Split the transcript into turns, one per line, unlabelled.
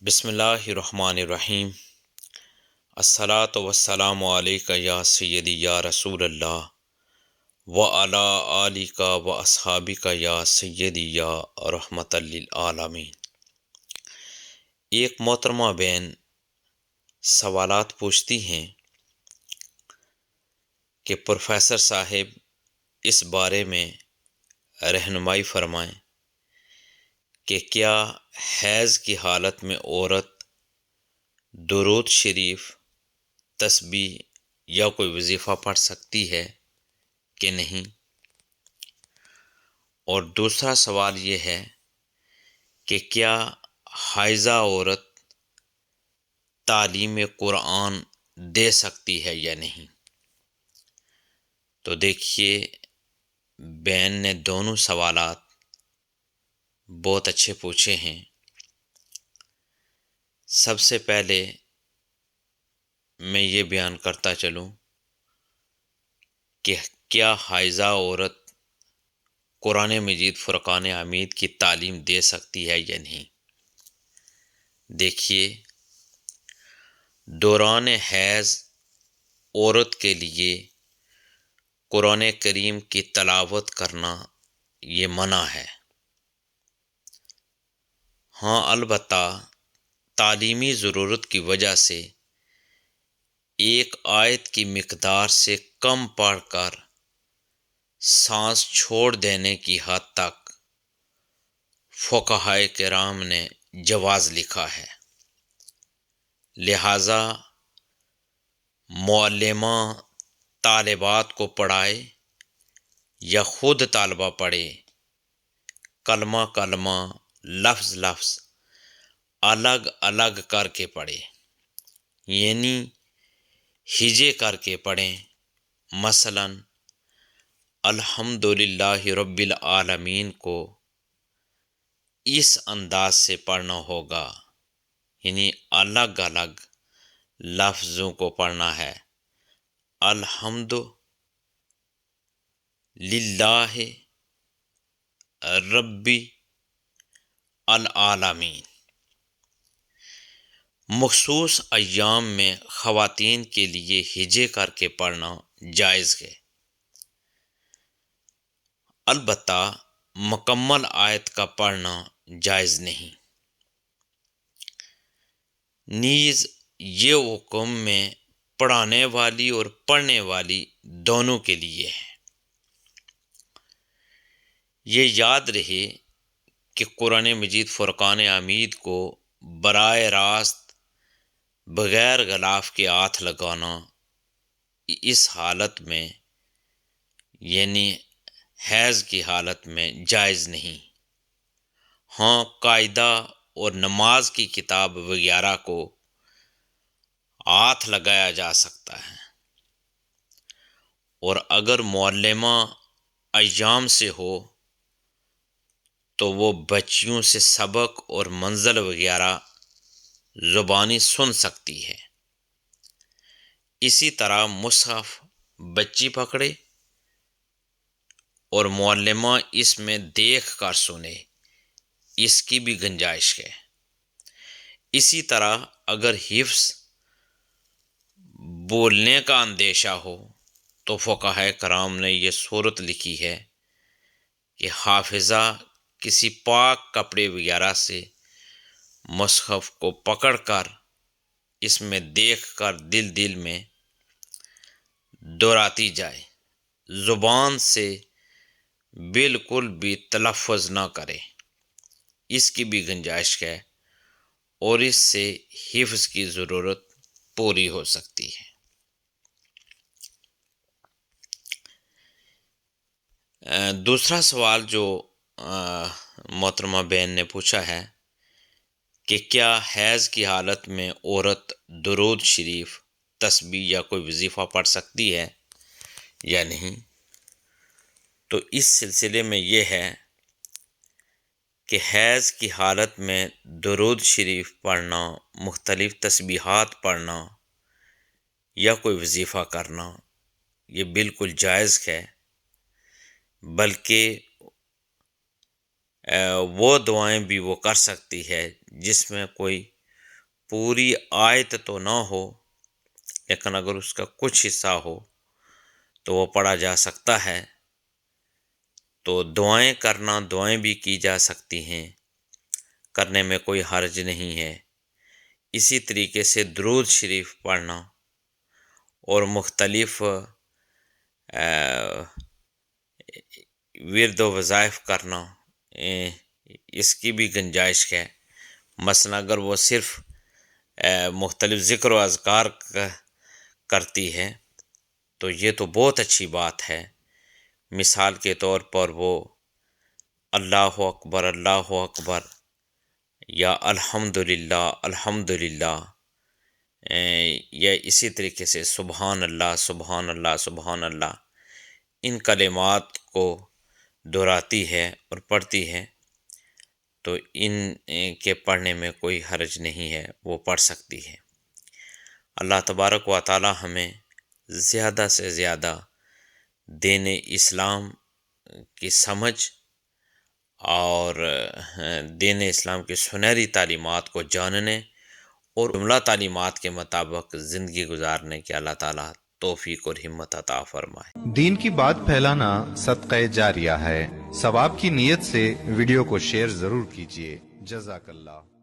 بسم اللہ الرحمن الرحیم۔ الصلاۃ والسلام علیک یا سیدی یا رسول اللہ وعلی آلک و اصحابک یا سیدی یا رحمت للعالمین۔ ایک محترمہ بہن سوالات پوچھتی ہیں کہ پروفیسر صاحب اس بارے میں رہنمائی فرمائیں کہ کیا حیض کی حالت میں عورت درود شریف، تسبیح یا کوئی وظیفہ پڑھ سکتی ہے کہ نہیں؟ اور دوسرا سوال یہ ہے کہ کیا حائضہ عورت تعلیم قرآن دے سکتی ہے یا نہیں؟ تو دیکھیے، بہن نے دونوں سوالات بہت اچھے پوچھے ہیں۔ سب سے پہلے میں یہ بیان کرتا چلوں کہ کیا حائضہ عورت قرآن مجید فرقان حمید کی تعلیم دے سکتی ہے یا نہیں؟ دیکھیے، دوران حیض عورت کے لیے قرآن کریم کی تلاوت کرنا یہ منع ہے۔ ہاں، البتہ تعلیمی ضرورت کی وجہ سے ایک آیت کی مقدار سے کم پڑھ کر سانس چھوڑ دینے کی حد تک فقہائے کرام نے جواز لکھا ہے۔ لہذا معلمہ طالبات کو پڑھائے یا خود طالبہ پڑھے، کلمہ کلمہ، لفظ لفظ الگ الگ کر کے پڑھے، یعنی ہجے کر کے پڑھیں۔ مثلا الحمدللہ رب العالمین کو اس انداز سے پڑھنا ہوگا، یعنی الگ الگ لفظوں کو پڑھنا ہے۔ الحمد للہ رب العالمین۔ مخصوص ایام میں خواتین کے لیے ہجے کر کے پڑھنا جائز ہے، البتہ مکمل آیت کا پڑھنا جائز نہیں۔ نیز یہ حکم میں پڑھانے والی اور پڑھنے والی دونوں کے لیے ہے۔ یہ یاد رہے کہ قرآن مجید فرقان حمید کو براہ راست بغیر غلاف کے ہاتھ لگانا اس حالت میں، یعنی حیض کی حالت میں جائز نہیں۔ ہاں، قاعدہ اور نماز کی کتاب وغیرہ کو ہاتھ لگایا جا سکتا ہے، اور اگر معلمہ ایام سے ہو تو وہ بچیوں سے سبق اور منزل وغیرہ زبانی سن سکتی ہے۔ اسی طرح مصحف بچی پکڑے اور معلمہ اس میں دیکھ کر سنے، اس کی بھی گنجائش ہے۔ اسی طرح اگر حفظ بولنے کا اندیشہ ہو تو فقہائے کرام نے یہ صورت لکھی ہے کہ حافظہ کسی پاک کپڑے وغیرہ سے مصحف کو پکڑ کر اس میں دیکھ کر دل دل میں دہراتی جائے، زبان سے بالکل بھی تلفظ نہ کرے، اس کی بھی گنجائش ہے، اور اس سے حفظ کی ضرورت پوری ہو سکتی ہے۔ دوسرا سوال جو محترمہ بہن نے پوچھا ہے کہ کیا حیض کی حالت میں عورت درود شریف، تسبیح یا کوئی وظیفہ پڑھ سکتی ہے یا نہیں؟ تو اس سلسلے میں یہ ہے کہ حیض کی حالت میں درود شریف پڑھنا، مختلف تسبیحات پڑھنا یا کوئی وظیفہ کرنا یہ بالکل جائز ہے، بلکہ وہ دعائیں بھی وہ کر سکتی ہے جس میں کوئی پوری آیت تو نہ ہو لیکن اگر اس کا کچھ حصہ ہو تو وہ پڑھا جا سکتا ہے۔ تو دعائیں کرنا، دعائیں بھی کی جا سکتی ہیں، کرنے میں کوئی حرج نہیں ہے۔ اسی طریقے سے درود شریف پڑھنا اور مختلف ورد و وظائف کرنا، اس کی بھی گنجائش ہے۔ مثلا اگر وہ صرف مختلف ذکر و اذکار کرتی ہے تو یہ تو بہت اچھی بات ہے۔ مثال کے طور پر وہ اللہ اکبر یا الحمدللہ الحمدللہ، یا اسی طریقے سے سبحان اللہ سبحان اللہ سبحان اللہ، ان کلمات کو دہراتی ہے اور پڑھتی ہے تو ان کے پڑھنے میں کوئی حرج نہیں ہے، وہ پڑھ سکتی ہے۔ اللہ تبارک و تعالی ہمیں زیادہ سے زیادہ دین اسلام کی سمجھ اور دین اسلام کی سنہری تعلیمات کو جاننے اور جملہ تعلیمات کے مطابق زندگی گزارنے کی اللہ تعالیٰ توفیق اور ہمت عطا فرمائے۔
دین کی بات پھیلانا صدقہ جاریہ ہے، ثواب کی نیت سے ویڈیو کو شیئر ضرور کیجیے۔ جزاک اللہ۔